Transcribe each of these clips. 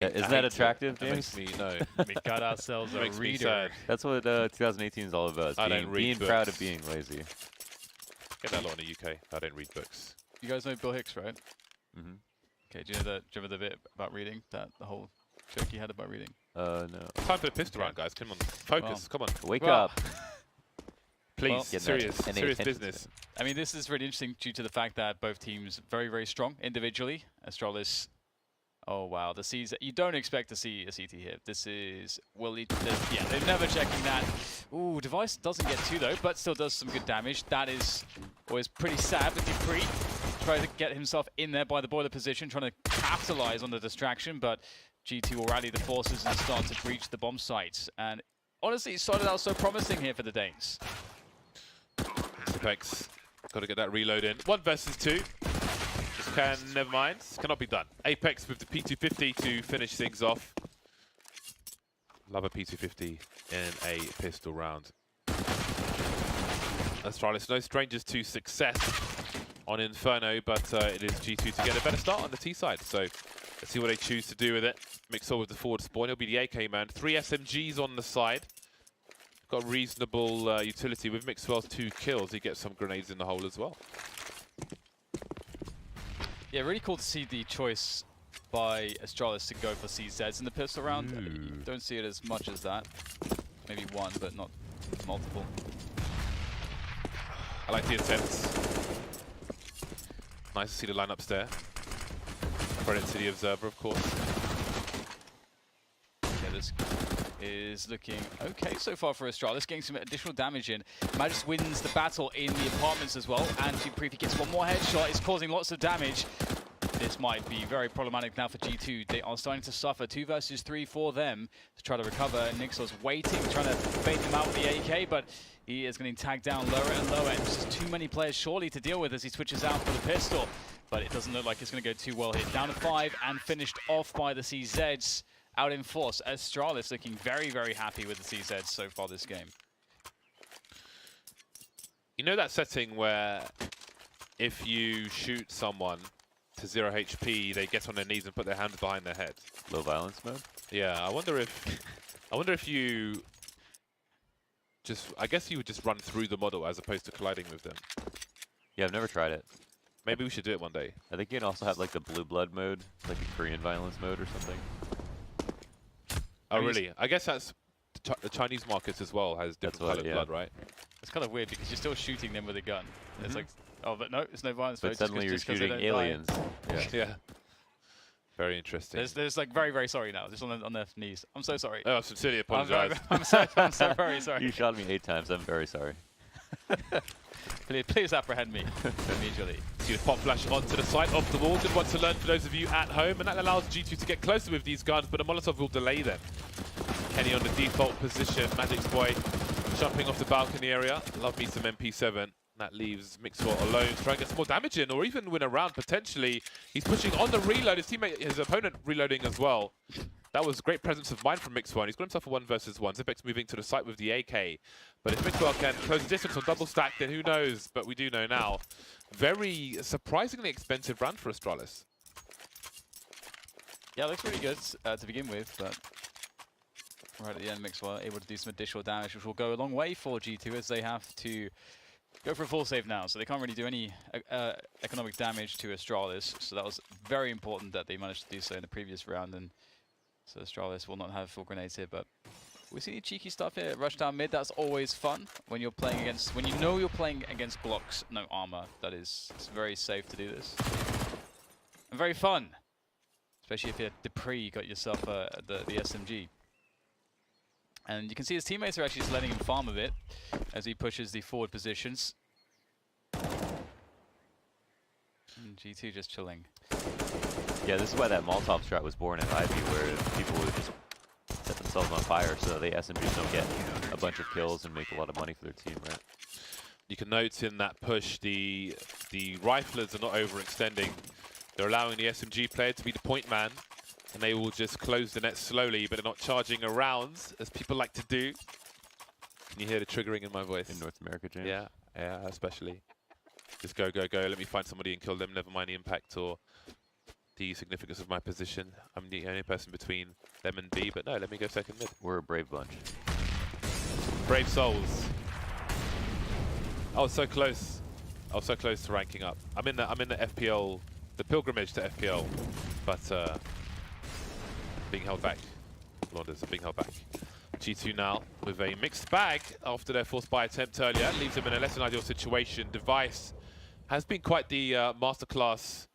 Isn't that attractive, That James? makes me, no. We got ourselves a Makes me reader. sad. That's what 2018 is all about. I don't read being books. proud of being lazy. Get that a lot in the UK. I don't read books. You guys know Bill Hicks, right? Mm-hmm. Okay, do you know remember the bit about reading? The whole joke he had about reading? No. Time for the pistol round, guys. Come on. Focus. Come on. Wake Well, up. Please. Well, serious attention business. I mean, this is really interesting due to the fact that both teams very, very strong individually. Astralis, oh wow, the C's. You don't expect to see a CT here. This is, well, yeah, they're never checking that. Ooh, Device doesn't get two though, but still does some good damage. That is always pretty sad with Dupree. Trying to get himself in there by the boiler position, trying to capitalize on the distraction, but G2 will rally the forces and start to breach the bomb sites. And honestly, it started out so promising here for the Danes. Apex. Got to get that reload in. 1 versus 2. Never mind. Cannot be done. Apex with the P250 to finish things off. Love a P250 in a pistol round. Astralis, no strangers to success on Inferno, but it is G2 to get a better start on the T side. So let's see what they choose to do with it. Mixwell with the forward spawn. He'll be the AK man. 3 SMGs on the side. Got reasonable utility with Mixwell's 2 kills. He gets some grenades in the hole as well. Yeah, really cool to see the choice by Astralis to go for CZs in the pistol round. Don't see it as much as that. Maybe one, but not multiple. I like the intents. Nice to see the lineups there. Credit to the Observer, of course. Yeah, this is looking okay so far for Astralis, getting some additional damage in. Magus wins the battle in the apartments as well, and Dupree gets one more headshot. It's causing lots of damage. This might be very problematic now for G2. They are starting to suffer. 2 versus 3 for them to try to recover. Nixel's waiting, trying to bait him out with the AK, but he is getting tagged down lower and lower. And there's just too many players surely to deal with as he switches out for the pistol. But it doesn't look like it's going to go too well here. Down to 5 and finished off by the CZs out in force. Astralis looking very, very happy with the CZs so far this game. You know that setting where if you shoot someone to 0 HP, they get on their knees and put their hands behind their head? Low violence mode? Yeah, I wonder if you just, I guess you would just run through the model as opposed to colliding with them. Yeah, I've never tried it. Maybe we should do it one day. I think you can also have like the blue blood mode, like a Korean violence mode or something. Oh, really? I guess that's the Chinese market as well has different colored blood, right? It's kind of weird because you're still shooting them with a gun. It's like, oh, but no, it's no violence. But suddenly you're shooting aliens. Yeah. Yeah. Very interesting. There's like very, very sorry now. Just on their knees. I'm so sorry. Oh, I sincerely apologize. I'm so very sorry. You shot me 8 times. I'm very sorry. Please apprehend me immediately. See the pop flash onto the side of the wall. Good one to learn for those of you at home, and that allows G2 to get closer with these guns, but a Molotov will delay them. Kenny on the default position. Magic's boy jumping off the balcony area. Love me some MP7. That leaves Mixwell alone to try and get some more damage in, or even win a round potentially. He's pushing on the reload. His opponent reloading as well. That was great presence of mind from Mixwell. He's got himself a 1 versus 1. Zipex moving to the site with the AK. But if Mixwell can close the distance on double stack, then who knows? But we do know now. Very surprisingly expensive round for Astralis. Yeah, it looks pretty good to begin with, but right at the end, Mixwell able to do some additional damage, which will go a long way for G2 as they have to go for a full save now. So they can't really do any economic damage to Astralis. So that was very important that they managed to do so in the previous round. And so Astralis will not have full grenades here, but we see cheeky stuff here. Rush down mid, that's always fun when you're playing against, when you know you're playing against blocks, no armor. That is, it's very safe to do this. And very fun. Especially if you're Dupree, you got yourself the SMG. And you can see his teammates are actually just letting him farm a bit as he pushes the forward positions. And G2 just chilling. Yeah, this is why that Molotov strat was born in Ivy, where people would just set themselves on fire so the SMGs don't get a bunch of kills and make a lot of money for their team, right? You can note in that push, the riflers are not overextending. They're allowing the SMG player to be the point man, and they will just close the net slowly, but they're not charging around, as people like to do. Can you hear the triggering in my voice? In North America, James? Yeah, yeah, especially. Just go, go, go, let me find somebody and kill them, never mind the impact or the significance of my position. I'm the only person between them and B, but no, let me go second mid. We're a brave bunch. Brave souls. I was so close. I was so close to ranking up. I'm in the FPL, the pilgrimage to FPL, but being held back. Launders are being held back. G2 now with a mixed bag after their forced buy attempt earlier. Leaves them in a less than ideal situation. Device has been quite the masterclass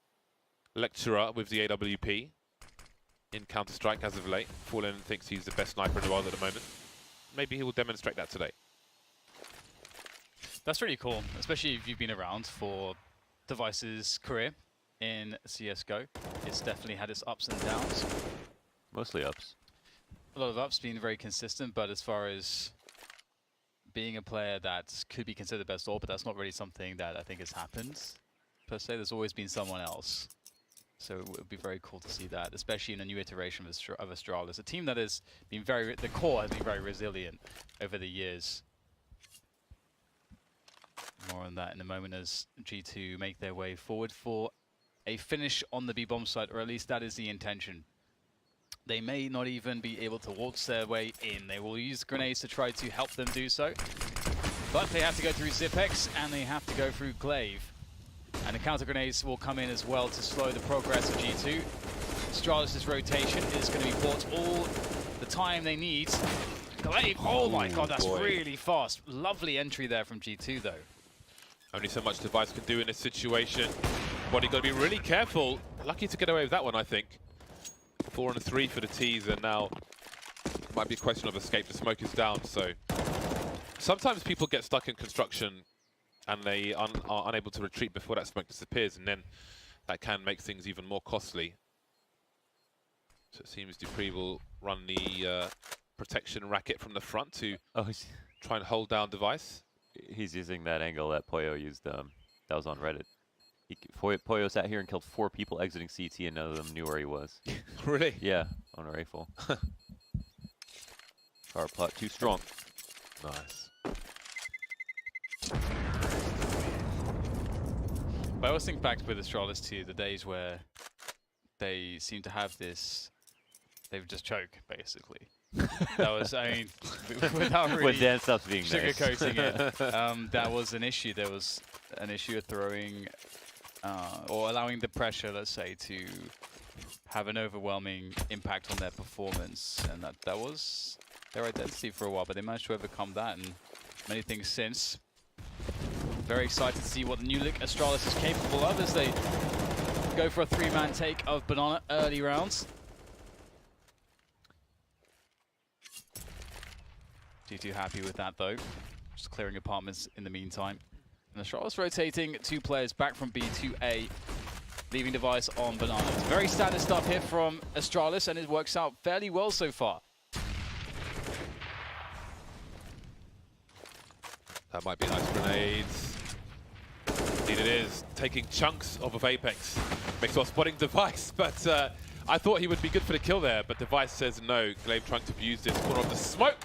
lecturer with the AWP in Counter-Strike as of late. Fallen thinks he's the best sniper in the world at the moment. Maybe he will demonstrate that today. That's really cool, especially if you've been around for Device's career in CSGO. It's definitely had its ups and downs. Mostly ups. A lot of ups, being very consistent, but as far as being a player that could be considered best all, but that's not really something that I think has happened, per se. There's always been someone else. So it would be very cool to see that, especially in a new iteration of Astralis. A team that has been the core has been very resilient over the years. More on that in a moment as G2 make their way forward for a finish on the B-bomb side, or at least that is the intention. They may not even be able to waltz their way in. They will use grenades to try to help them do so. But they have to go through Zipex and they have to go through Glaive. And the counter grenades will come in as well to slow the progress of G2. Astralis' rotation is going to be bought all the time they need. Glaive, oh my god, that's really fast. Lovely entry there from G2 though. Only so much Device can do in this situation. Body got to be really careful. Lucky to get away with that one, I think. 4 and 3 for the T's, and now might be a question of escape. The smoke is down, so sometimes people get stuck in construction and they are unable to retreat before that smoke disappears, and then that can make things even more costly. So it seems Dupree will run the protection racket from the front to try and hold down Device. He's using that angle that Poyo used. That was on Reddit. Poyo sat here and killed 4 people exiting CT, and none of them knew where he was. Really? Yeah, on a rifle. Power plot too strong. Nice. But I always think back with Astralis to the days where they seem to have this, they would just choke, basically. That was, I mean, without really when Dan stops being sugarcoating nice. it, that was an issue. There was an issue of throwing, or allowing the pressure, let's say, to have an overwhelming impact on their performance. And that was their identity for a while, but they managed to overcome that and many things since. Very excited to see what the new look Astralis is capable of as they go for a 3-man take of Banana early rounds. G2 happy with that though, just clearing apartments in the meantime. And Astralis rotating 2 players back from B to A, leaving Device on Banana. It's very standard stuff here from Astralis, and it works out fairly well so far. That might be nice grenades. Indeed it is. Taking chunks off of Apex. Makes well spotting Device, but I thought he would be good for the kill there, but Device says no. Glaive trying to abuse this corner of the smoke.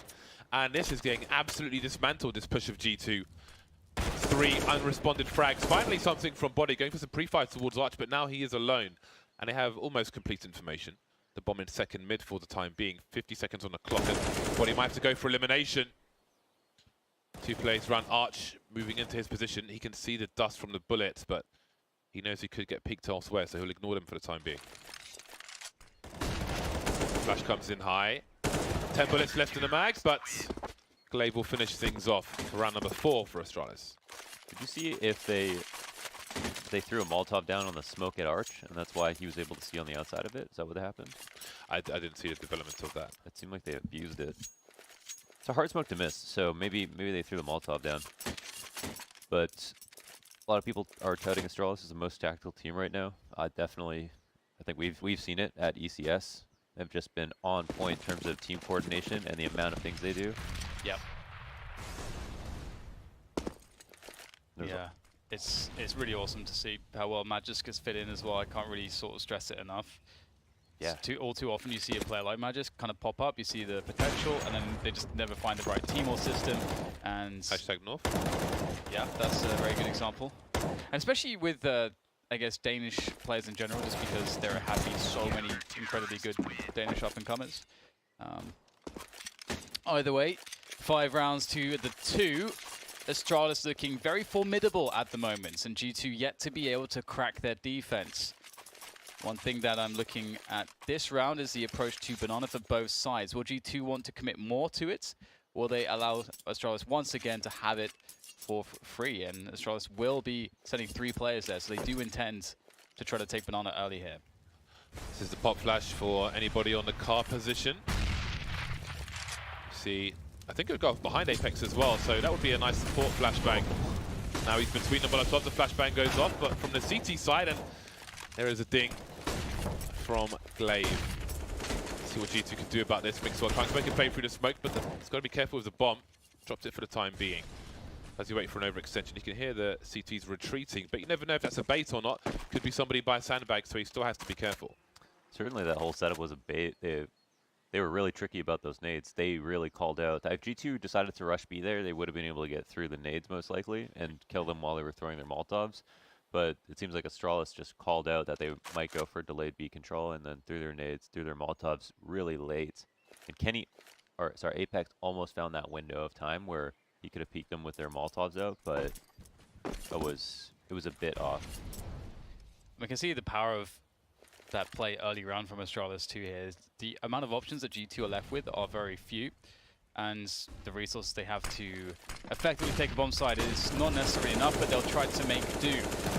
And this is getting absolutely dismantled, this push of G2. 3 unresponded frags. Finally something from Body, going for some pre-fire towards Arch, but now he is alone. And they have almost complete information. The bomb in second mid for the time being. 50 seconds on the clock, and Body might have to go for elimination. 2 players around Arch, moving into his position. He can see the dust from the bullets, but he knows he could get peeked elsewhere, so he'll ignore them for the time being. Flash comes in high. 10 bullets left in the mags, but Glaive will finish things off for round number 4 for Astralis. Did you see if they threw a Molotov down on the smoke at Arch, and that's why he was able to see on the outside of it? Is that what happened? I didn't see the development of that. It seemed like they abused it. It's a hard smoke to miss, so maybe they threw the Molotov down. But a lot of people are touting Astralis as the most tactical team right now. I think we've seen it at ECS. They've just been on point in terms of team coordination and the amount of things they do. Yep. Yeah, it's really awesome to see how well Magisk has fit in as well. I can't really sort of stress it enough. Yeah. All too often you see a player like Magisk kind of pop up, you see the potential, and then they just never find the right team or system. And #North. yeah, that's a very good example. And especially with I guess, Danish players in general, just because there have been so many incredibly good Danish up-and-comers. Either way, 5 rounds to the 2. Astralis looking very formidable at the moment, and G2 yet to be able to crack their defense. One thing that I'm looking at this round is the approach to Banana for both sides. Will G2 want to commit more to it? Will they allow Astralis once again to have it for free? And Astralis will be sending 3 players there, so they do intend to try to take Banana early here. This is the pop flash for anybody on the car position. See, I think it'll go behind Apex as well, so that would be a nice support flashbang. Now he's between the bullets, the flashbang goes off, but from the CT side, and there is a ding from Glaive. Let's see what G2 can do about this. Mixwell trying to make a play through the smoke, but he's got to be careful with the bomb. Dropped it for the time being. As you wait for an overextension, you can hear the CTs retreating, but you never know if that's a bait or not. Could be somebody by a sandbag, so he still has to be careful. Certainly that whole setup was a bait. They were really tricky about those nades. They really called out. If G2 decided to rush B there, they would have been able to get through the nades most likely and kill them while they were throwing their Molotovs. But it seems like Astralis just called out that they might go for delayed B control and then threw their nades, threw their Molotovs really late. And Apex almost found that window of time where he could have peeked them with their Molotovs out, but it was a bit off. We can see the power of that play early round from Astralis too here. The amount of options that G2 are left with are very few, and the resources they have to effectively take a bomb site is not necessarily enough, but they'll try to make do.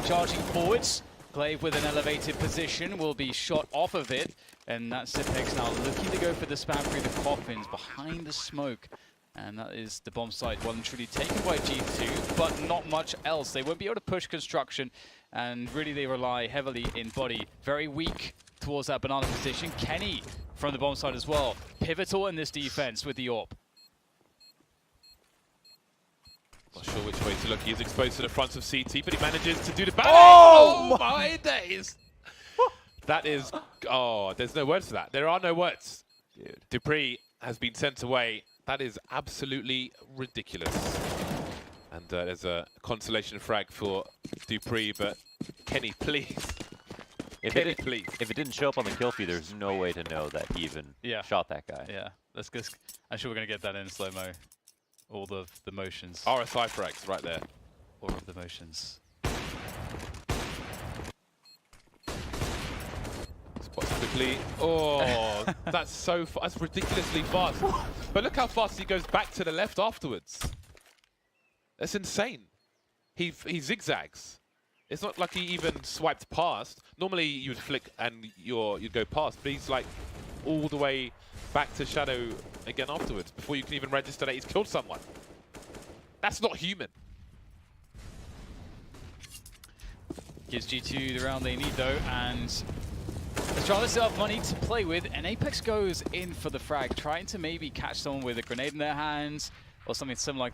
Charging forwards, Glaive with an elevated position will be shot off of it, and that's Zipex now looking to go for the spam through the coffins behind the smoke. And that is the bomb site well and truly taken by G2, but not much else. They won't be able to push construction, and really they rely heavily in body. Very weak towards that banana position. Kenny from the bomb site as well. Pivotal in this defense with the AWP. Not sure which way to look. He's exposed to the front of CT, but he manages to do the back. Oh! Oh my days! That is... Oh, there's no words for that. There are no words. Dude. Dupree has been sent away. That is absolutely ridiculous. And there's a consolation frag for Dupree, but Kenny, please. If it didn't show up on the kill feed, there's no way to know that he even shot that guy. Yeah, let's go. I'm sure we're going to get that in slow-mo. All the motions. RSI frags right there. All of the motions. Spots quickly. Oh, that's that's ridiculously fast. But look how fast he goes back to the left afterwards. That's insane. He zigzags. It's not like he even swiped past. Normally you would flick and you'd go past, but he's like all the way back to shadow again afterwards before you can even register that he's killed someone. That's not human. Gives G2 the round they need though, and Astralis still have money to play with, and Apex goes in for the frag, trying to maybe catch someone with a grenade in their hands or something similar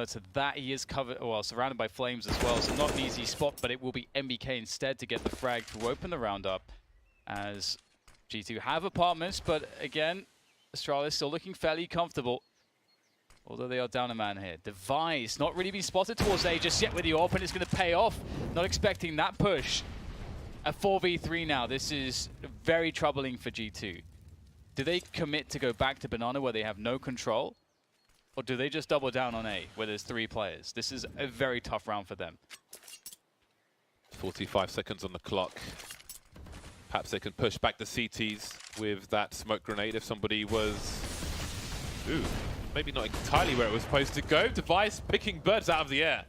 to that. He is covered, well, surrounded by flames as well, so not an easy spot, but it will be MBK instead to get the frag to open the round up, as G2 have apartments, but again, Astralis still looking fairly comfortable, although they are down a man here. Device not really been spotted towards A just yet with the AWP, and it's going to pay off. Not expecting that push. A 4v3 now. This is very troubling for G2. Do they commit to go back to Banana where they have no control? Or do they just double down on A where there's 3 players? This is a very tough round for them. 45 seconds on the clock. Perhaps they can push back the CTs with that smoke grenade if somebody was... Ooh, maybe not entirely where it was supposed to go. Device picking birds out of the air.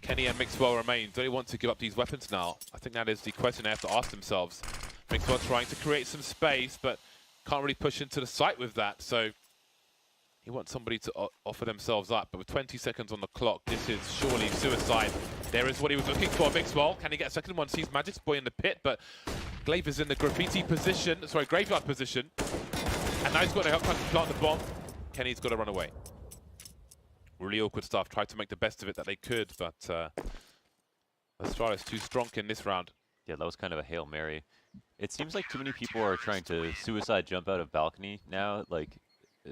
Kenny and Mixwell remain. Do they want to give up these weapons now? I think that is the question they have to ask themselves. Mixwell trying to create some space, but can't really push into the site with that. So he wants somebody to offer themselves up. But with 20 seconds on the clock, this is surely suicide. There is what he was looking for, Mixwell. Can he get a second one? Sees Magic's Boy in the pit, but Glaive is in the graveyard position. And now he's got to help trying to plant the bomb. Kenny's got to run away. Really awkward stuff. Tried to make the best of it that they could, but Astralis too strong in this round. Yeah, that was kind of a Hail Mary. It seems like too many people are trying to suicide jump out of balcony now. Like,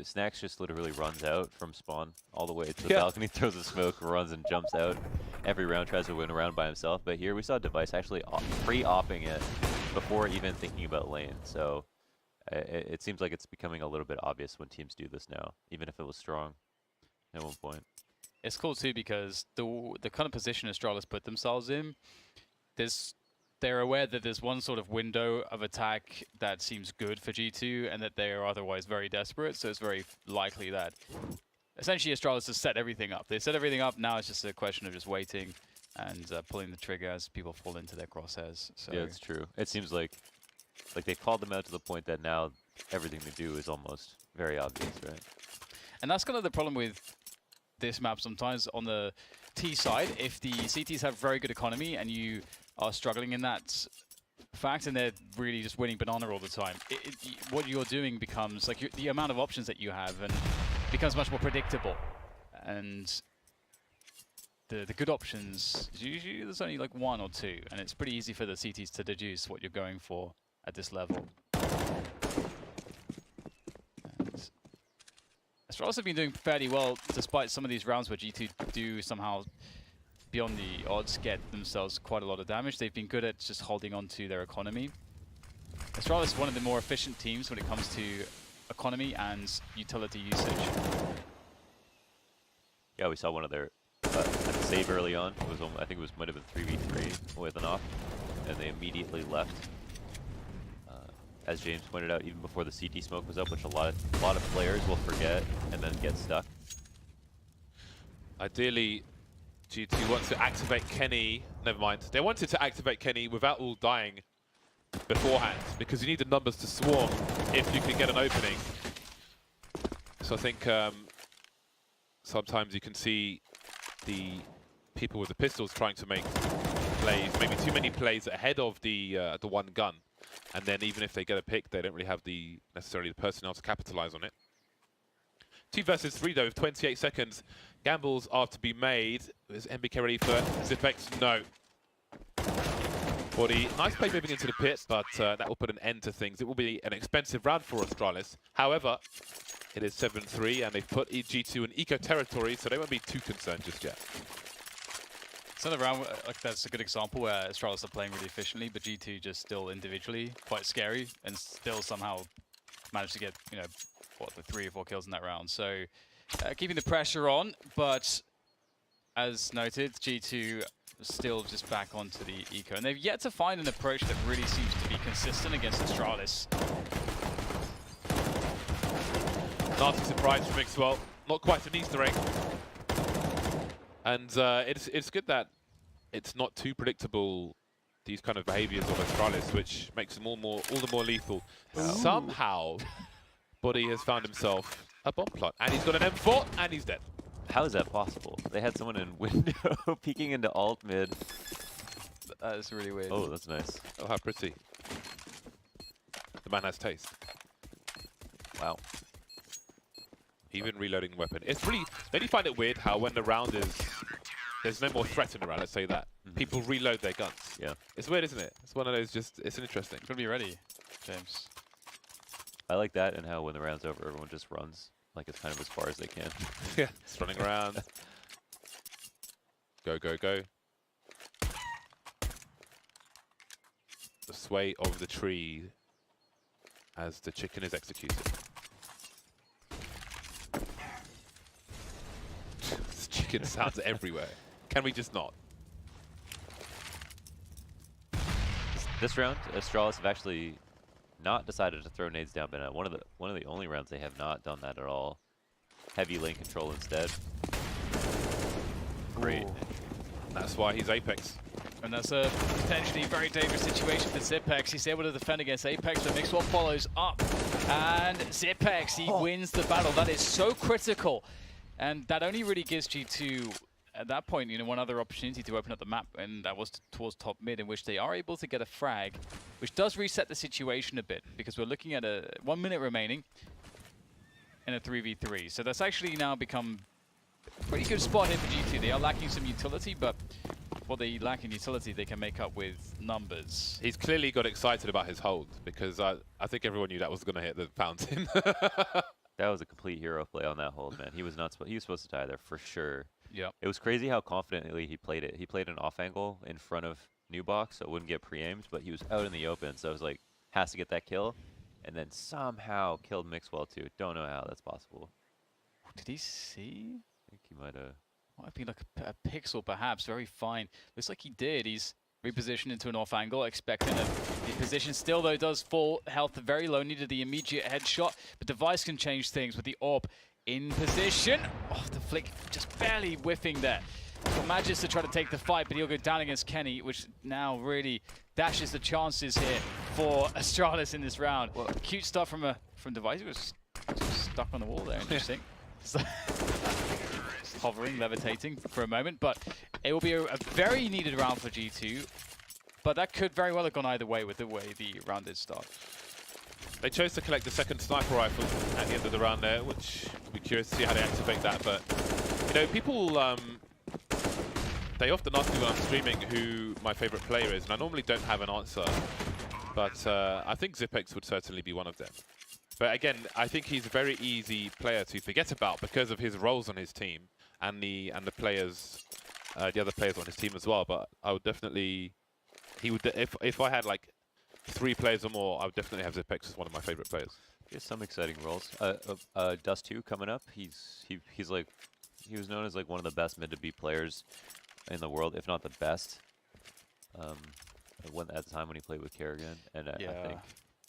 Snacks just literally runs out from spawn all the way to the balcony, throws a smoke, runs and jumps out. Every round tries to win around by himself, but here we saw Device actually pre-opping it before even thinking about lane. So it seems like it's becoming a little bit obvious when teams do this now, even if it was strong at one point. It's cool too because the kind of position Astralis put themselves in, they're aware that there's one sort of window of attack that seems good for G2 and that they are otherwise very desperate, so it's very likely that essentially Astralis has set everything up. They set everything up, now it's just a question of just waiting and pulling the trigger as people fall into their crosshairs. So yeah, it's true. It seems like they called them out to the point that now everything they do is almost very obvious, right? And that's kind of the problem with this map sometimes on the T side. If the CTs have very good economy and you are struggling in that fact and they're really just winning banana all the time, what you're doing becomes like the amount of options that you have and becomes much more predictable. And the good options, usually there's only like one or two, and it's pretty easy for the CTs to deduce what you're going for at this level. Astralis have been doing fairly well despite some of these rounds where G2 do somehow, beyond the odds, get themselves quite a lot of damage. They've been good at just holding on to their economy. Astralis is one of the more efficient teams when it comes to economy and utility usage. Yeah, we saw one of their save early on. It was I think it might have been 3v3 with an off, and they immediately left. As James pointed out, even before the CT smoke was up, which a lot of players will forget and then get stuck. Ideally, G2 wants to activate Kenny. Never mind. They wanted to activate Kenny without all dying beforehand, because you need the numbers to swarm if you can get an opening. So I think sometimes you can see the people with the pistols trying to make plays, maybe too many plays ahead of the one gun. And then even if they get a pick, they don't really have necessarily the personnel to capitalize on it. 2 versus 3 though, with 28 seconds. Gambles are to be made. Is MBK ready for Zipex? No. Body, nice play moving into the pit, but that will put an end to things. It will be an expensive round for Astralis. However, it is 7-3, and they've put G2 in eco territory, so they won't be too concerned just yet. It's another round, like that's a good example where Astralis are playing really efficiently, but G2 just still individually quite scary and still somehow managed to get, you know, what, the 3 or 4 kills in that round. So keeping the pressure on, but as noted, G2 still just back onto the eco. And they've yet to find an approach that really seems to be consistent against Astralis. Nasty surprise from Mixwell. Not quite an Easter egg. And it's good that it's not too predictable, these kind of behaviors of Astralis, which makes them all the more lethal. Somehow, Buddy has found himself a bomb plot, and he's got an M4, and he's dead. How is that possible? They had someone in window peeking into alt mid. That is really weird. Oh, that's nice. Oh, how pretty. The man has taste. Wow. Even reloading the weapon. It's really, don't you find it weird how when the round is, there's no more threat in the round, let's say that. People reload their guns. Yeah. It's weird, isn't it? It's one of those it's interesting. Gotta be ready, James. I like that, and how when the round's over, everyone just runs like it's kind of as far as they can. Yeah, it's running around. Go, go, go. The sway of the tree as the chicken is executed. This chicken sounds everywhere. Can we just not? This round, Astralis have actually not decided to throw nades down banana. One of the only rounds they have not done that at all. Heavy lane control instead. Great. Ooh. That's why he's Apex. And that's a potentially very dangerous situation for Zipex. He's able to defend against Apex, but Mixwell follows up. And Zipex, he wins the battle. That is so critical. And that only really gives G2, at that point, you know, one other opportunity to open up the map, and that was towards top mid, in which they are able to get a frag, which does reset the situation a bit, because we're looking at 1 minute remaining in a 3v3. So that's actually now become a pretty good spot here for G2. They are lacking some utility, but what they lack in utility, they can make up with numbers. He's clearly got excited about his hold, because I think everyone knew that was going to hit the fountain. That was a complete hero play on that hold, man. He was not. He was supposed to die there for sure. Yeah. It was crazy how confidently he played it. He played an off angle in front of new box, so it wouldn't get pre-aimed, but he was out in the open, so it was like has to get that kill, and then somehow killed Mixwell too. Don't know how that's possible. Did he see? I think he might have. Might have been like a pixel, perhaps. Very fine. Looks like he did. He's repositioned into an off angle, expecting a position. Still, though, does fall health very low. Needed the immediate headshot, but Device can change things with the orb in position. Oh, the flick just barely whiffing there. For Magis to try to take the fight, but he'll go down against Kenny, which now really dashes the chances here for Astralis in this round. Well, cute stuff from Device. He was just stuck on the wall there. Interesting. Hovering, levitating for a moment, but it will be a very needed round for G2. But that could very well have gone either way with the way the round did start. They chose to collect the second sniper rifle at the end of the round there, which we'll be curious to see how they activate that. But, you know, people, they often ask me when I'm streaming who my favorite player is, and I normally don't have an answer. But I think Zipex would certainly be one of them. But again, I think he's a very easy player to forget about because of his roles on his team and the players, the other players on his team as well. But I would definitely, he would, if I had like 3 players or more, I would definitely have Zipex as one of my favorite players. He has some exciting roles. Dust 2 coming up. He's like, he was known as like one of the best mid to B players in the world, if not the best. At the time when he played with Kerrigan, and I think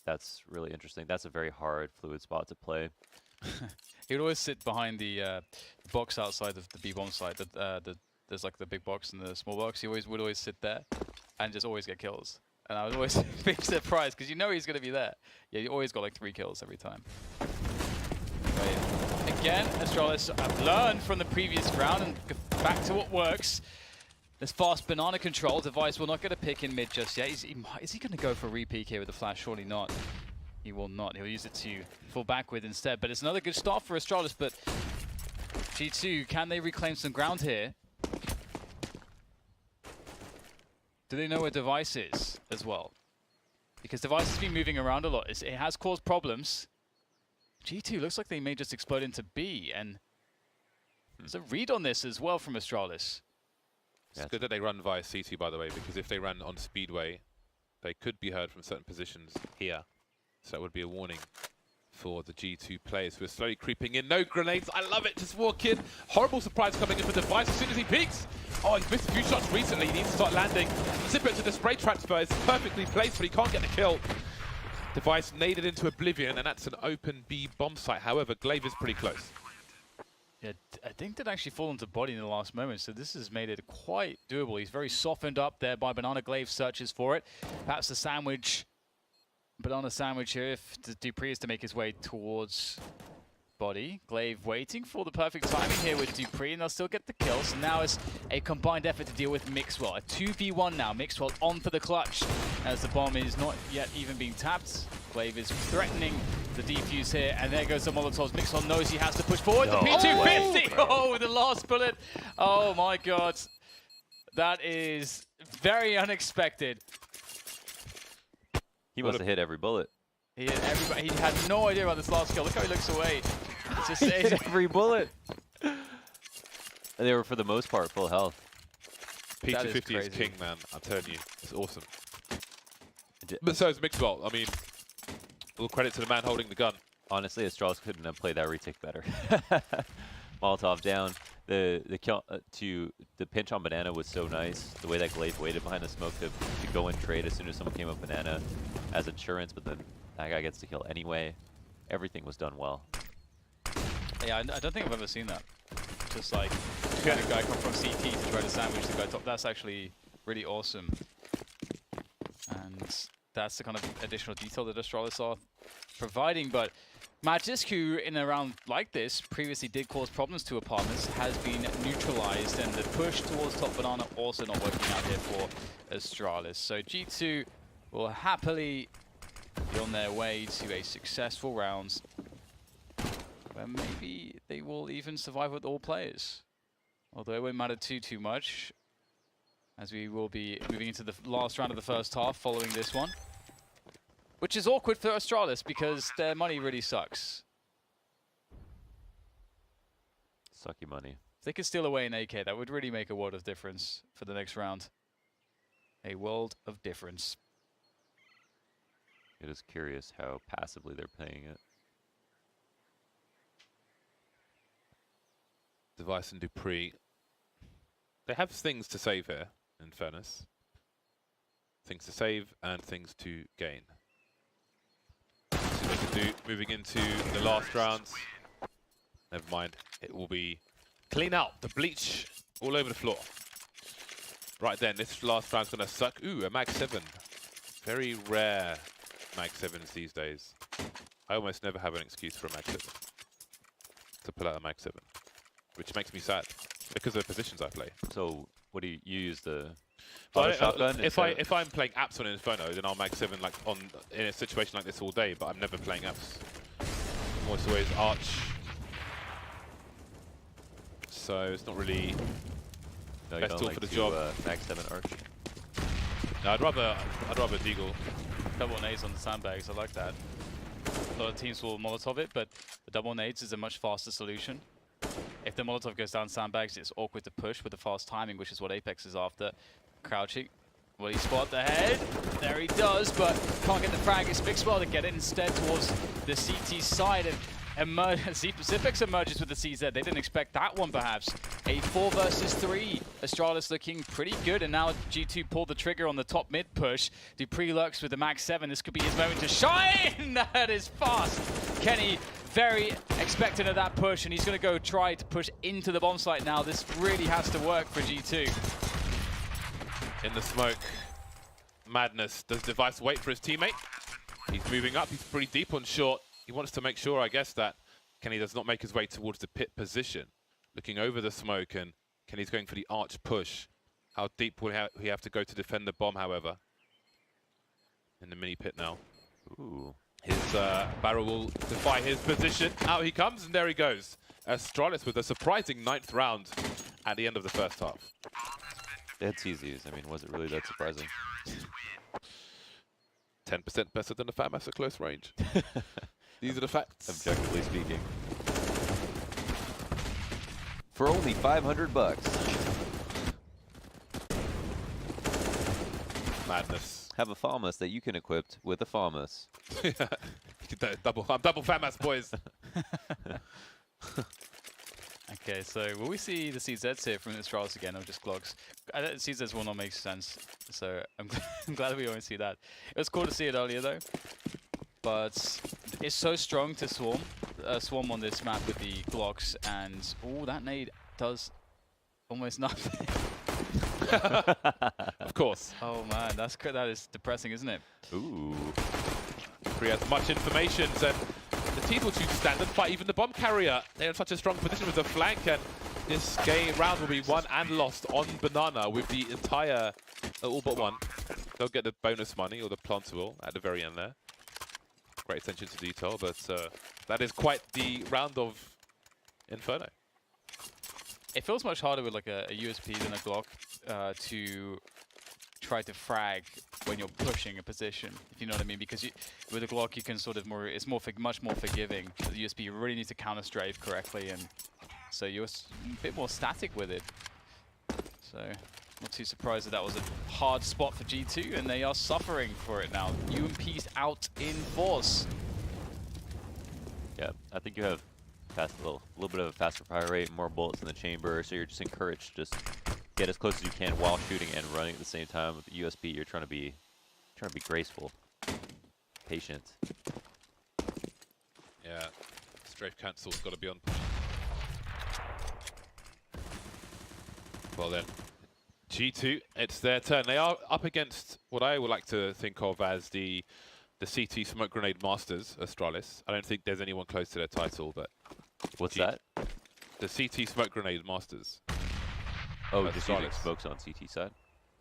that's really interesting. That's a very hard, fluid spot to play. He would always sit behind the box outside of the B-bomb side. There's like the big box and the small box. He would always sit there and just always get kills. And I was always being surprised because you know he's going to be there. Yeah, he always got like 3 kills every time. But again, Astralis have learned from the previous round and back to what works. There's fast banana control. Device will not get a pick in mid just yet. Is he going to go for a re-peek here with the flash? Surely not. He will not. He'll use it to fall back with instead. But it's another good start for Astralis. But G2, can they reclaim some ground here? Do they know where Device is as well? Because Device has been moving around a lot. It has caused problems. G2 looks like they may just explode into B. And there's a read on this as well from Astralis. It's good that they run via CT, by the way, because if they ran on Speedway, they could be heard from certain positions here. So that would be a warning for the G2 players who are slowly creeping in. No grenades. I love it. Just walk in. Horrible surprise coming in for Device as soon as he peeks. Oh, he's missed a few shots recently. He needs to start landing. Zip it to the spray transfer. It's perfectly placed, but he can't get the kill. Device naded into oblivion, and that's an open B bomb site. However, Glaive is pretty close. Yeah, I think that actually fall into body in the last moment, so this has made it quite doable. He's very softened up there by Banana. Glaive searches for it. Perhaps the sandwich, Banana sandwich here if Dupree is to make his way towards body. Glaive waiting for the perfect timing here with Dupree, and they'll still get the kill. So now it's a combined effort to deal with Mixwell. A 2v1 now. Mixwell on for the clutch as the bomb is not yet even being tapped. Glaive is threatening the defuse here, and there goes the Molotovs. Mixwell knows he has to push forward. The P250! Oh, the last bullet. Oh my god. That is very unexpected. He must have hit every bullet. He hit everybody. He had no idea about this last kill. Look how he looks away. It's just, he hit every bullet. They were, for the most part, full health. P250 is king, man. I'm telling you. It's awesome. But so is Mixwell. I mean, all credit to the man holding the gun. Honestly, Astralis couldn't have played that retake better. Molotov down. The kill the pinch on Banana was so nice. The way that Glaive waited behind the smoke to go and trade as soon as someone came up Banana as insurance, but then that guy gets to kill anyway. Everything was done well. Yeah, I don't think I've ever seen that. Just like had a guy come from CT to try to sandwich the guy top. That's actually really awesome. And that's the kind of additional detail that Astralis are providing. But Magisk, who in a round like this previously did cause problems to Apartments, has been neutralized, and the push towards top Banana also not working out here for Astralis. So G2 will happily be on their way to a successful round where maybe they will even survive with all players. Although it won't matter too much, as we will be moving into the last round of the first half following this one. Which is awkward for Astralis because their money really sucks. sucky money. If they could steal away an AK, that would really make a world of difference for the next round. A world of difference. It is curious how passively they're playing it. Device and Dupree. They have things to save here, in fairness. Things to save and things to gain. See what they can do moving into the last rounds. Never mind, it will be clean out, the bleach all over the floor. Right then, this last round's gonna suck. Ooh, a Mag 7. Very rare Mag 7s these days. I almost never have an excuse for a Mag 7. To pull out a Mag 7. Which makes me sad, because of the positions I play. So, what do you use the shotgun? If I'm playing apps on Inferno, then I'll Mag 7 like in a situation like this all day, but I'm never playing apps. Almost always Arch. So it's not really best tool for the job. Mag 7 Arch. No, I'd rather Deagle. Double nades on the sandbags, I like that. A lot of teams will Molotov it, but the double nades is a much faster solution. If the Molotov goes down sandbags, it's awkward to push with the fast timing, which is what Apex is after. Crouching. Will he spot the head? There he does, but can't get the frag. It's Mixwell to get it instead towards the CT side. And C Pacifics emerges with the CZ. They didn't expect that one, perhaps. A 4 versus 3. Astralis looking pretty good, and now G2 pulled the trigger on the top mid push. Dupree lurks with the Mag 7. This could be his moment to shine. That is fast. Kenny very expectant of that push, and he's going to go try to push into the bomb site now. This really has to work for G2. In the smoke. Madness. Does Device wait for his teammate? He's moving up. He's pretty deep on short. He wants to make sure, I guess, that Kenny does not make his way towards the pit position. Looking over the smoke, and Kenny's going for the arch push. How deep will he have to go to defend the bomb, however? In the mini pit now. Ooh. His barrel will defy his position. Out he comes, and there he goes. Astralis with a surprising 9th round at the end of the first half. Dead CZs. I mean, was it really that surprising? 10% better than the FAMAS at close range. These are the facts. Objectively speaking. For only $500. Madness. Have a FAMAS that you can equip with a FAMAS. I'm double FAMAS, boys. Okay, so will we see the CZs here from the Astralis again, or just Glogs? CZs will not make sense, so I'm glad we won't see that. It was cool to see it earlier though, but it's so strong to swarm on this map with the Glocks, and oh, that nade does almost nothing. Of course. Oh man, that is depressing, isn't it? Ooh. He has much information, and the team will choose to stand and fight even the bomb carrier. They're in such a strong position with the flank, and this game round will be won and lost on Banana with the entire, all but one. They'll get the bonus money, or the planter at the very end there. Great attention to detail, but that is quite the round of Inferno. It feels much harder with like a USP than a Glock to try to frag when you're pushing a position, if you know what I mean, because with a Glock you can sort of it's much more forgiving. With the USP you really need to counter strafe correctly, and so you're a bit more static with it. So not too surprised that was a hard spot for G2, and they are suffering for it now. UMP's out in force. Yeah, I think you have a little bit of a faster fire rate, more bullets in the chamber, so you're just encouraged to just get as close as you can while shooting and running at the same time. With the USP, you're trying to be graceful, patient. Yeah, strafe cancel's got to be on. Well then, G2, it's their turn. They are up against what I would like to think of as the CT Smoke Grenade Masters, Astralis. I don't think there's anyone close to their title, but... What's that? The CT Smoke Grenade Masters. Oh, just using smokes on CT side?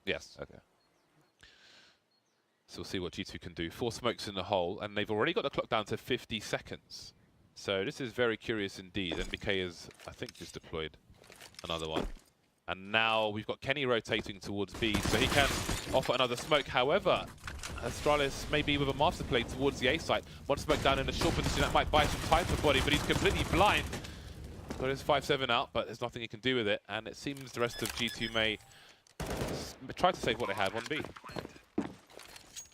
Yes. Okay. So we'll see what G2 can do. 4 smokes in the hole, and they've already got the clock down to 50 seconds. So this is very curious indeed. NBK is, I think, just deployed another one. And now we've got Kenny rotating towards B, so he can offer another smoke. However, Astralis maybe with a master play towards the A site. One smoke down in a short position, that might buy some time for Body, but he's completely blind. Got his 5-7 out, but there's nothing he can do with it. And it seems the rest of G2 may try to save what they had, 1B.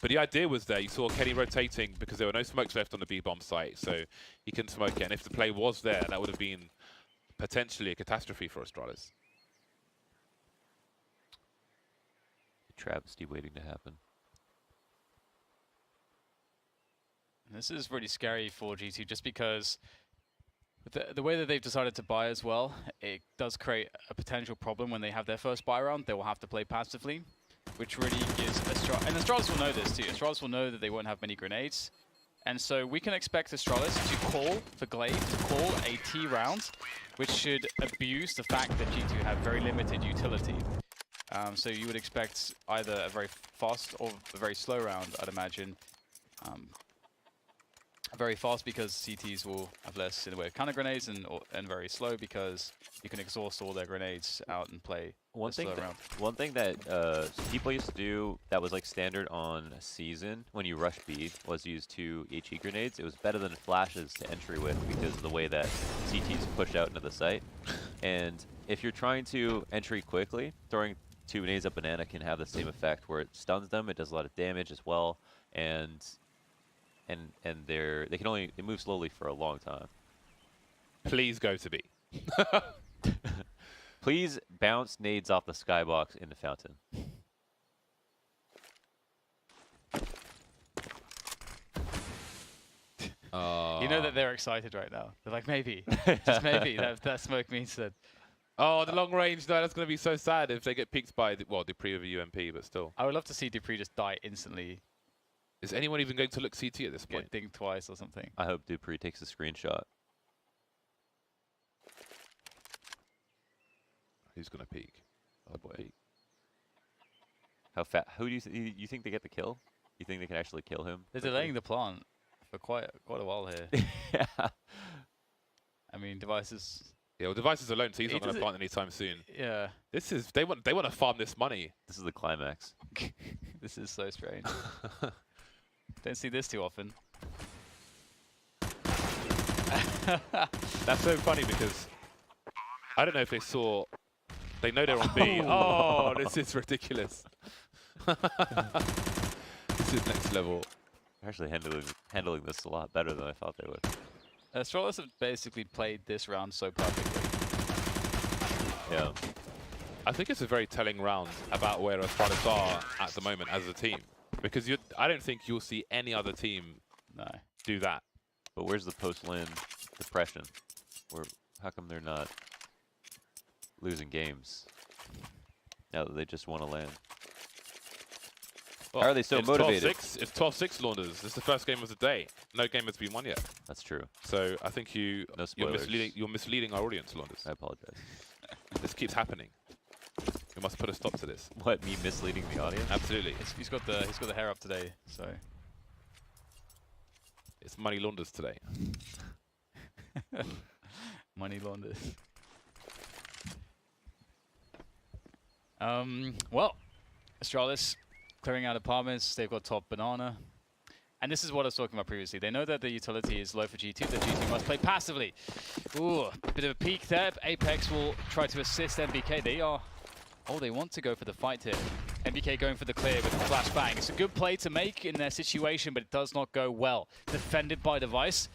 But the idea was there. You saw Kenny rotating because there were no smokes left on the B-bomb site, so he couldn't smoke it. And if the play was there, that would have been potentially a catastrophe for Astralis. Travesty waiting to happen. This is really scary for G2 just because the way that they've decided to buy as well, it does create a potential problem when they have their first buy round. They will have to play passively, which really gives Astralis, and Astralis will know this too. Astralis will know that they won't have many grenades. And so we can expect Astralis to call for Glaive, to call a T round, which should abuse the fact that G2 have very limited utility. So you would expect either a very fast or a very slow round, I'd imagine. Very fast because CTs will have less in the way of counter grenades, and very slow because you can exhaust all their grenades out and play One thing round. that people used to do that was like standard on Season when you rush B was use 2 HE grenades. It was better than flashes to entry with because of the way that CTs push out into the site. And if you're trying to entry quickly, throwing 2 grenades at banana can have the same effect where it stuns them. It does a lot of damage as well, and they move slowly for a long time. Please go to B. Please bounce nades off the skybox in the fountain. You know that they're excited right now. They're like, maybe, just maybe, that smoke means that. Oh, the long range, no, that's going to be so sad if they get peeked by, Dupree with a UMP, but still. I would love to see Dupree just die instantly. Is anyone even going to look CT at this point? Get dinged twice or something. I hope Dupree takes a screenshot. Who's going to peek? Oh boy. How fat? Who do you think they get the kill? You think they can actually kill him? They're delaying the plant for quite a while here. Yeah. I mean, devices. Yeah, well, devices alone, so he's not going to plant anytime soon. Yeah. This is they want to farm this money. This is the climax. This is so strange. Don't see this too often. That's so funny because I don't know if they saw. They know they're on B. Oh, this is ridiculous. This is next level. They're actually handling this a lot better than I thought they would. Astralis have basically played this round so perfectly. Yeah. I think it's a very telling round about where Astralis are at the moment as a team. Because I don't think you'll see any other team do that. But where's the post-land depression? How come they're not losing games now that they just won a land? Well, How are they so motivated? It's 12-6, Launders. This is the first game of the day. No game has been won yet. That's true. So I think you're spoilers. misleading our audience, Launders. I apologize. This keeps happening. We must put a stop to this. What, me misleading the audience? Absolutely. He's got the hair up today, so. It's money Launders today. Money launders. Well, Astralis clearing out apartments. They've got top banana. And this is what I was talking about previously. They know that the utility is low for G2, that G2 must play passively. Ooh, a bit of a peek there. Apex will try to assist MBK. They want to go for the fight here. MBK going for the clear with the flashbang. It's a good play to make in their situation, but it does not go well. Defended by Device.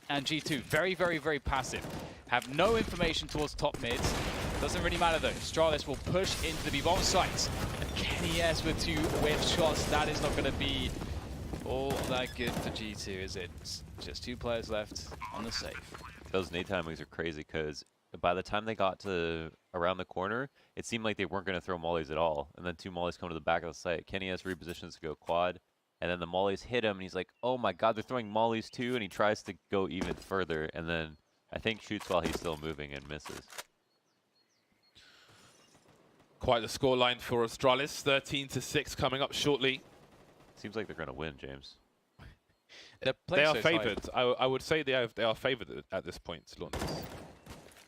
And G2, very, very, very passive. Have no information towards top mids. Doesn't really matter though. Astralis will push into the B-bomb sites. And Kenny S with 2 whiff shots. That is not going to be all that good for G2, is it? Just 2 players left on the safe. Those nade timings are crazy because by the time they got to around the corner, it seemed like they weren't going to throw mollies at all. And then 2 mollies come to the back of the site. Kenny S repositions to go quad. And then the mollies hit him, and he's like, oh my god, they're throwing mollies too, and he tries to go even further, and then I think shoots while he's still moving and misses. Quite the scoreline for Astralis, 13-6 coming up shortly. Seems like they're going to win, James. They are favoured. I would say they are favoured at this point, Launders.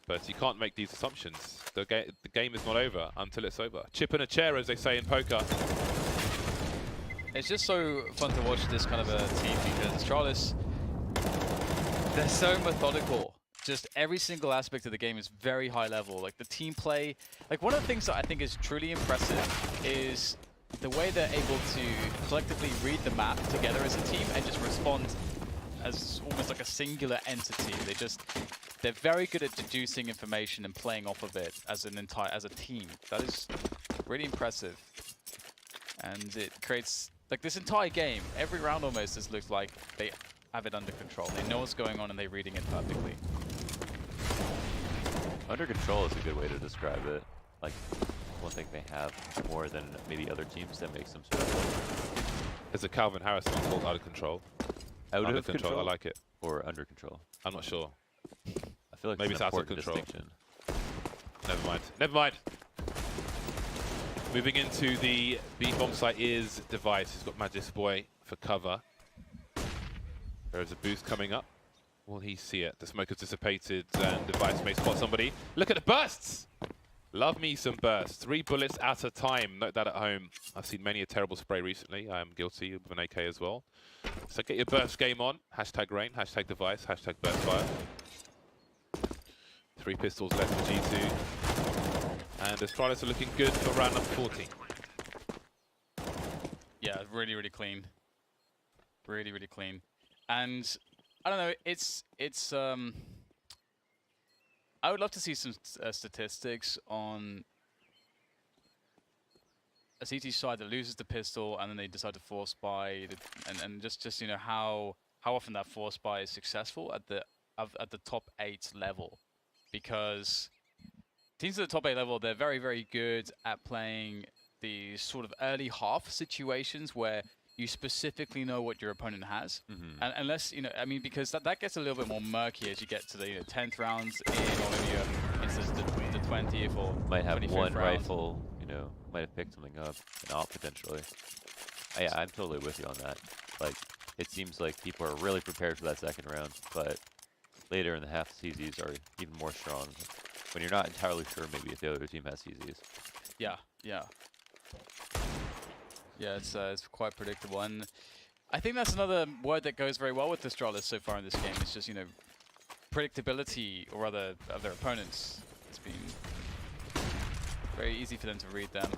But you can't make these assumptions. The game is not over until it's over. Chip in a chair, as they say in poker. It's just so fun to watch this kind of a team because Astralis, they're so methodical. just every single aspect of the game is very high level. Like the team play, like one of the things that I think is truly impressive is the way they're able to collectively read the map together as a team and just respond as almost like a singular entity. They're very good at deducing information and playing off of it as a team. That is really impressive. And it creates, like this entire game, every round almost has looked like they have it under control. They know what's going on and they're reading it perfectly. Under control is a good way to describe it. Like, one thing they have more than maybe other teams that makes them sort of... There's a Calvin Harris song called Out of Control. Out of control? I like it. Or under control? I'm not sure. I feel like maybe it's out of control. Distinction. Never mind. Never mind. Moving into the B bomb site is Device. He's got Magic's Boy for cover. There is a boost coming up. Will he see it? The smoke has dissipated and Device may spot somebody. Look at the bursts! Love me some bursts. 3 bullets at a time. Note that at home. I've seen many a terrible spray recently. I am guilty of an AK as well. So get your burst game on. Hashtag rain, hashtag Device, hashtag burst fire. 3 pistols left for G2. And Astralis are looking good for round number 14. Yeah, really, really clean. Really, really clean. And I don't know, it's I would love to see some statistics on a CT side that loses the pistol and then they decide to force buy, and just you know how often that force buy is successful at the top 8 level, because teams at the top 8 level, they're very, very good at playing the sort of early half situations where you specifically know what your opponent has. And unless, you know, I mean, because that gets a little bit more murky as you get to the 10th rounds in, or maybe into the 20th or might have 25th one round. rifle, you know, might have picked something up, an op potentially. Yeah, I'm totally with you on that. Like, it seems like people are really prepared for that second round, but later in the half, CZs are even more strong. When you're not entirely sure maybe if the other team has CZs. Yeah, yeah. Yeah, it's quite predictable, and I think that's another word that goes very well with Astralis so far in this game. It's just, you know, predictability, or rather, of their opponents. It's been very easy for them to read them.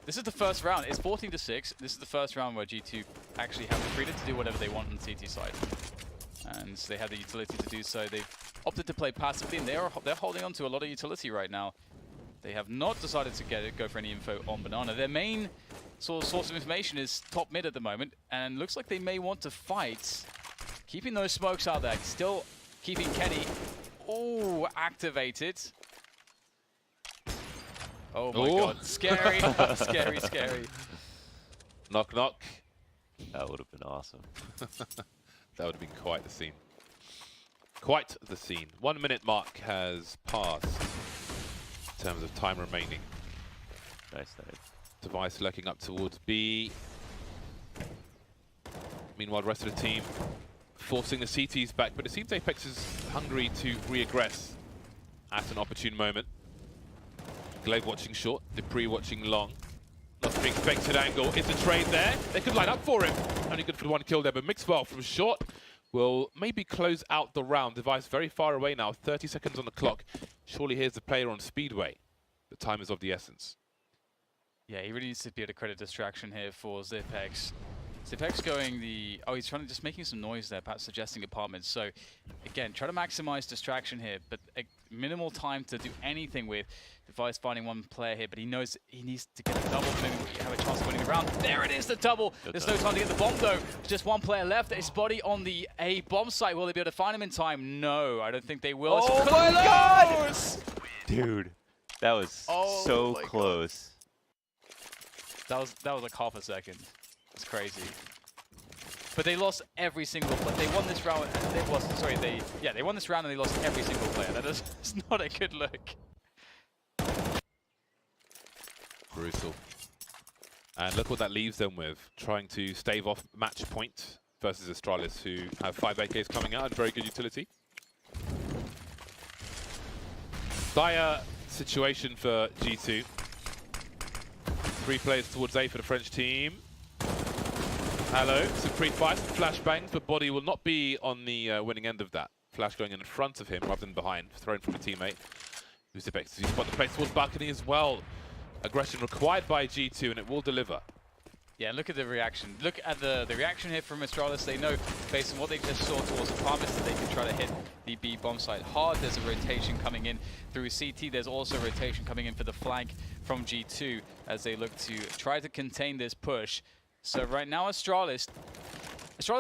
This is the first round. It's 14-6. This is the first round where G2 actually have the freedom to do whatever they want on the CT side, and they have the utility to do so. They've opted to play passively, and they're holding on to a lot of utility right now. They have not decided to go for any info on Banana. Their main source of information is top mid at the moment, and looks like they may want to fight. Keeping those smokes out there, still keeping Kenny, activated. Oh my god, scary, scary, scary. Knock, knock. That would have been awesome. That would have been quite the scene. Quite the scene. 1 minute mark has passed in terms of time remaining. Nice, nice. Device lurking up towards B. Meanwhile, the rest of the team forcing the CTs back, but it seems Apex is hungry to re-aggress at an opportune moment. Glaive watching short, Dupree watching long. Not the expected angle. It's a trade there. They could line up for him. Only good for the 1 kill there, but Mixwell from short will maybe close out the round. Device very far away now, 30 seconds on the clock. Surely here's the player on Speedway. The time is of the essence. Yeah, he really needs to be able to credit distraction here for Zipex. Zipex going the... Oh, he's trying to just making some noise there, perhaps suggesting apartments. So, again, try to maximize distraction here, but minimal time to do anything with. Device finding one player here, but he knows he needs to get a double to maybe have a chance of winning the round. There it is, the double! There's no time to get the bomb, though. Just one player left. It's Spotty on the A bomb site. Will they be able to find him in time? No, I don't think they will. Oh my god! Dude, that was so close. That was like half a second. It's crazy. But they lost every single play. They won this round. They won this round and they lost every single player. That is not a good look. Brutal. And look what that leaves them with. Trying to stave off match point versus Astralis, who have 5 AKs coming out and very good utility. Dire situation for G2. 3 players towards A for the French team. Hello, some pre-fire, some flashbangs, but Body will not be on the winning end of that. flash going in front of him rather than behind, thrown from a teammate. Who's Zipex? He's got the place towards balcony as well. Aggression required by G2, and it will deliver. Yeah, look at the reaction. Look at the reaction here from Astralis. They know, based on what they just saw towards the Palmas, that they can try to hit the B bomb site hard. There's a rotation coming in through CT. There's also a rotation coming in for the flank from G2 as they look to try to contain this push. So right now, Astralis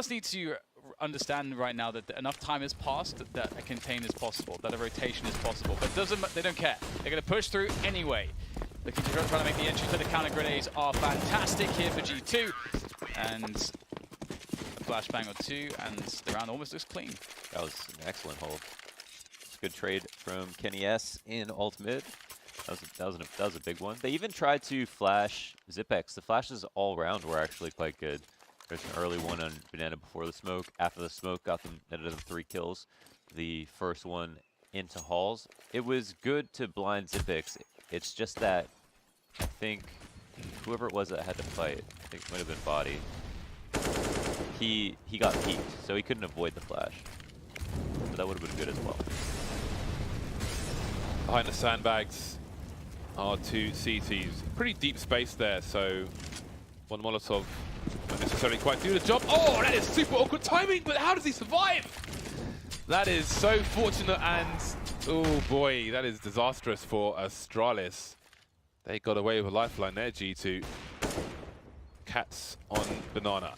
needs to understand right now that enough time has passed that a contain is possible, that a rotation is possible. But they don't care. They're going to push through anyway. Looking to try to make the entry to the counter grenades are fantastic here for G2. And a flashbang or two, and the round almost looks clean. That was an excellent hold. It's a good trade from Kenny S in alt mid. That was a big one. They even tried to flash Zipex. The flashes all round were actually quite good. There's an early one on Banana before the smoke. After the smoke, netted them 3 kills. The first one into halls. It was good to blind Zipex. It's just that I think whoever it was that had to fight, I think it might have been Body. He got peeked, so he couldn't avoid the flash. But that would have been good as well. Behind the sandbags are 2 CTs. Pretty deep space there, so one Molotov won't necessarily quite do the job. Oh, that is super awkward timing, but how does he survive? That is so fortunate, and oh boy, that is disastrous for Astralis. They got away with a lifeline there, G2. Cats on Banana.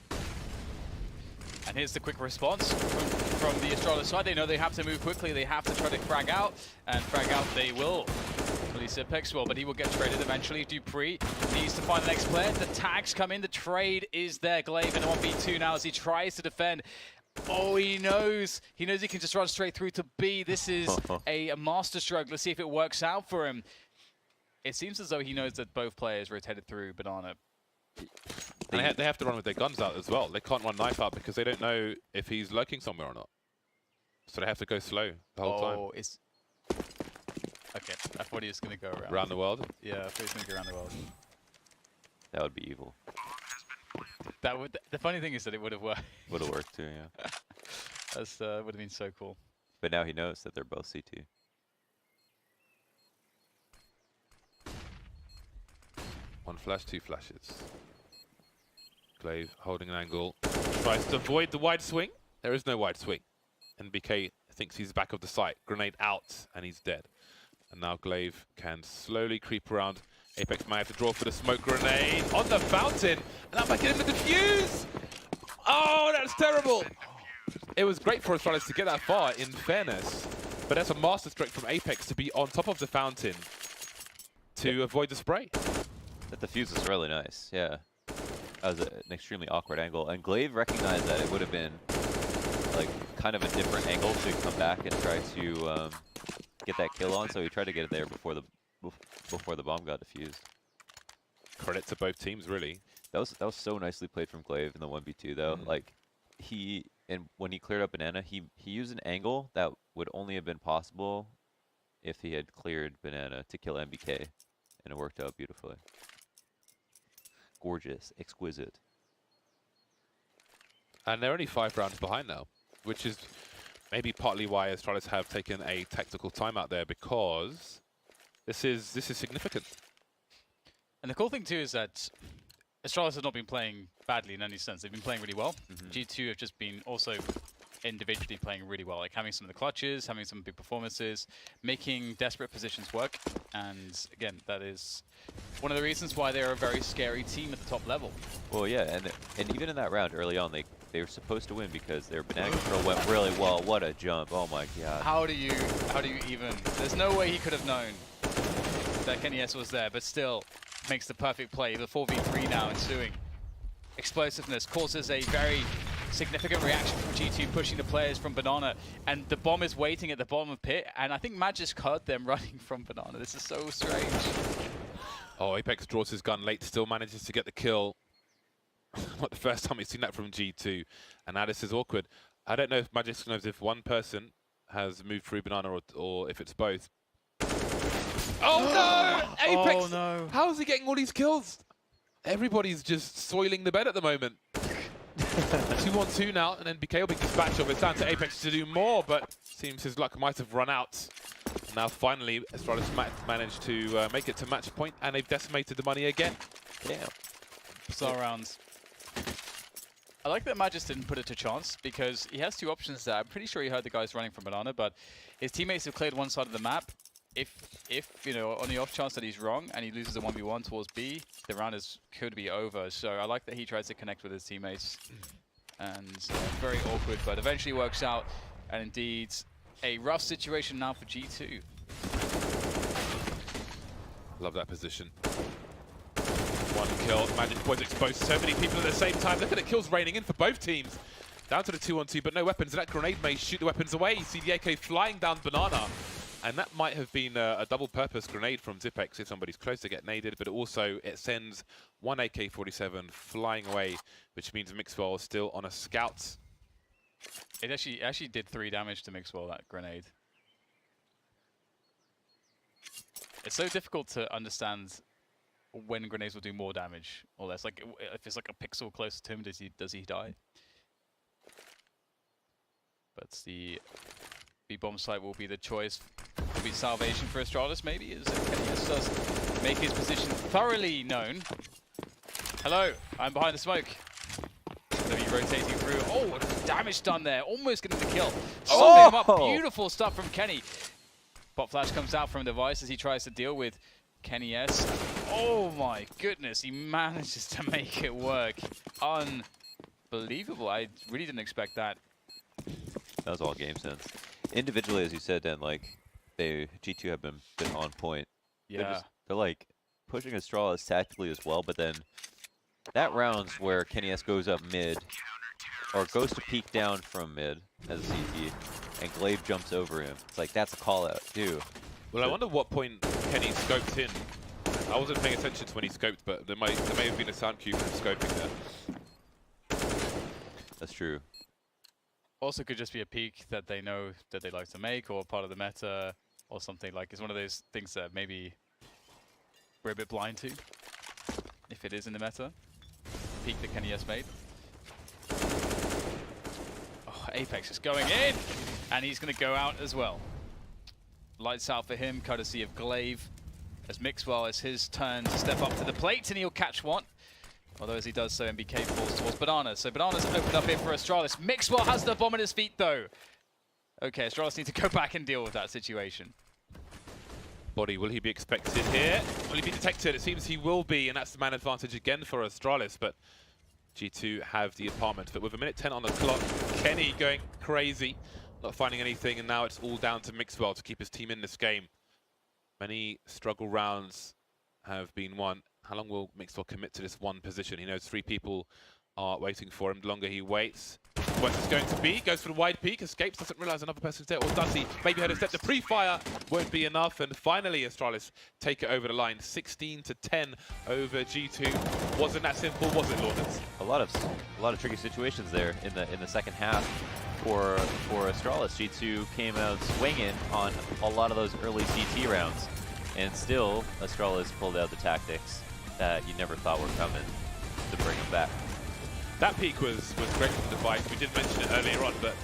And here's the quick response from the Astralis side. They know they have to move quickly. They have to try to frag out, and frag out they will. At least Zipex will, but he will get traded eventually. Dupree needs to find the next player. The tags come in. The trade is there. Glaive in 1v2 now as he tries to defend. Oh, he knows he can just run straight through to B. This is a master stroke. Let's see if it works out for him. It seems as though he knows that both players rotated through Banana. And they have to run with their guns out as well. They can't run knife out because they don't know if he's lurking somewhere or not. So they have to go slow the whole time. Oh, it's... Okay, I thought he was going to go around. Around the world? Yeah, I thought he was going to go around the world. That would be evil. The funny thing is that it would have worked. Would have worked too, yeah. That would have been so cool. But now he knows that they're both CT. One flash, 2 flashes. Glaive holding an angle. Tries to avoid the wide swing. There is no wide swing. And BK thinks he's back of the site. Grenade out, and he's dead. And now Glaive can slowly creep around. Apex might have to draw for the smoke grenade on the fountain. And that might get him the defuse. Oh, that's terrible. It was great for Astralis to get that far, in fairness. But that's a master stroke from Apex to be on top of the fountain to avoid the spray. That defuse is really nice, yeah. That was an extremely awkward angle. And Glaive recognized that it would have been like kind of a different angle to come back and try to get that kill on. So he tried to get it there before the bomb got defused. Credit to both teams, really. That was so nicely played from Glaive in the 1v2 though. Like when he cleared up Banana, he used an angle that would only have been possible if he had cleared Banana to kill MBK, and it worked out beautifully. Gorgeous, exquisite. And they're only 5 rounds behind now, which is maybe partly why Astralis have taken a tactical timeout there, because this is significant. And the cool thing too is that Astralis have not been playing badly in any sense. They've been playing really well. G2 have just been also individually playing really well, like having some of the clutches, having some big performances, making desperate positions work. And again, that is one of the reasons why they're a very scary team at the top level. Well, yeah, and even in that round early on, they were supposed to win because their Banana control went really well. What a jump! Oh my god! How do you even? There's no way he could have known that Kenny S was there, but still makes the perfect play. The 4v3 now ensuing. Explosiveness causes a very significant reaction from G2, pushing the players from Banana, and the bomb is waiting at the bottom of pit, and I think Matt just heard them running from Banana. This is so strange. Oh, Apex draws his gun late, still manages to get the kill. Not the first time we've seen that from G2, and now this is awkward. I don't know if Magic knows if one person has moved through Banana or if it's both. Oh no! Apex! Oh no! How is he getting all these kills? Everybody's just soiling the bed at the moment. 2-on-2 now, and then BK will be dispatched over. It's down to Apex to do more, but seems his luck might have run out. Now finally, Astralis managed to make it to match point, and they've decimated the money again. Damn. Bizarre rounds. I like that Magis didn't put it to chance, because he has two options there. I'm pretty sure he heard the guys running from Banana, but his teammates have cleared one side of the map. If you know, on the off chance that he's wrong and he loses a 1v1 towards B, the round could be over. So I like that he tries to connect with his teammates. And very awkward, but eventually works out. And indeed, a rough situation now for G2. Love that position. One kill, Magic Boy's exposed to so many people at the same time. Look at the kills raining in for both teams. Down to the 2-on-2, but no weapons. That grenade may shoot the weapons away. You see the AK flying down Banana. And that might have been a double-purpose grenade from Zipex if somebody's close to get naded, but also it sends one AK-47 flying away, which means Mixwell is still on a scout. It actually did 3 damage to Mixwell, that grenade. It's so difficult to understand when grenades will do more damage or less. Like if it's like a pixel closer to him, does he die? But the B-bomb site will be the choice. Will be salvation for Astralis, maybe, as Kenny does make his position thoroughly known. Hello, I'm behind the smoke. So he's rotating through. Oh, damage done there. Almost getting the kill. Stopping him up. Beautiful stuff from Kenny. Bot flash comes out from Device as he tries to deal with Kenny S. Oh my goodness, he manages to make it work. Unbelievable. I really didn't expect that. That was all game sense. Individually, as you said, Dan, like, G2 have been on point. Yeah. They're like pushing Astralis tactically as well, but then that round's where Kenny S goes up mid, or goes to peek down from mid as a CT, and Glaive jumps over him. It's like, that's a call out too. Well, I wonder what point Kenny scoped in. I wasn't paying attention to when he scoped, but there may have been a sound cue from scoping there. That's true. Also could just be a peak that they know that they like to make, or part of the meta, or something. Like, it's one of those things that maybe we're a bit blind to, if it is in the meta. Peak that Kenny has made. Oh, Apex is going in, and he's going to go out as well. Lights out for him, courtesy of Glaive, as Mixwell, it's his turn to step up to the plate, and he'll catch one. Although as he does so, MBK falls towards Banana. So Banana's opened up here for Astralis. Mixwell has the bomb at his feet, though. Okay, Astralis need to go back and deal with that situation. Body, will he be expected here? Will he be detected? It seems he will be, and that's the man advantage again for Astralis. But G2 have the apartment. But with a minute 10 on the clock, Kenny going crazy, not finding anything, and now it's all down to Mixwell to keep his team in this game. Many struggle rounds have been won. How long will Mixwell commit to this one position? He knows 3 people are waiting for him. The longer he waits, the worse it's going to be. Goes for the wide peak, escapes, doesn't realize another person's there, or does he? Maybe had a step to pre-fire, won't be enough, and finally Astralis take it over the line. 16-10 over G2. Wasn't that simple, was it, Lawrence? A lot of tricky situations there in the second half for Astralis. G2 came out swinging on a lot of those early CT rounds, and still Astralis pulled out the tactics that you never thought were coming to bring them back. That peak was great from Device. We did mention it earlier on, but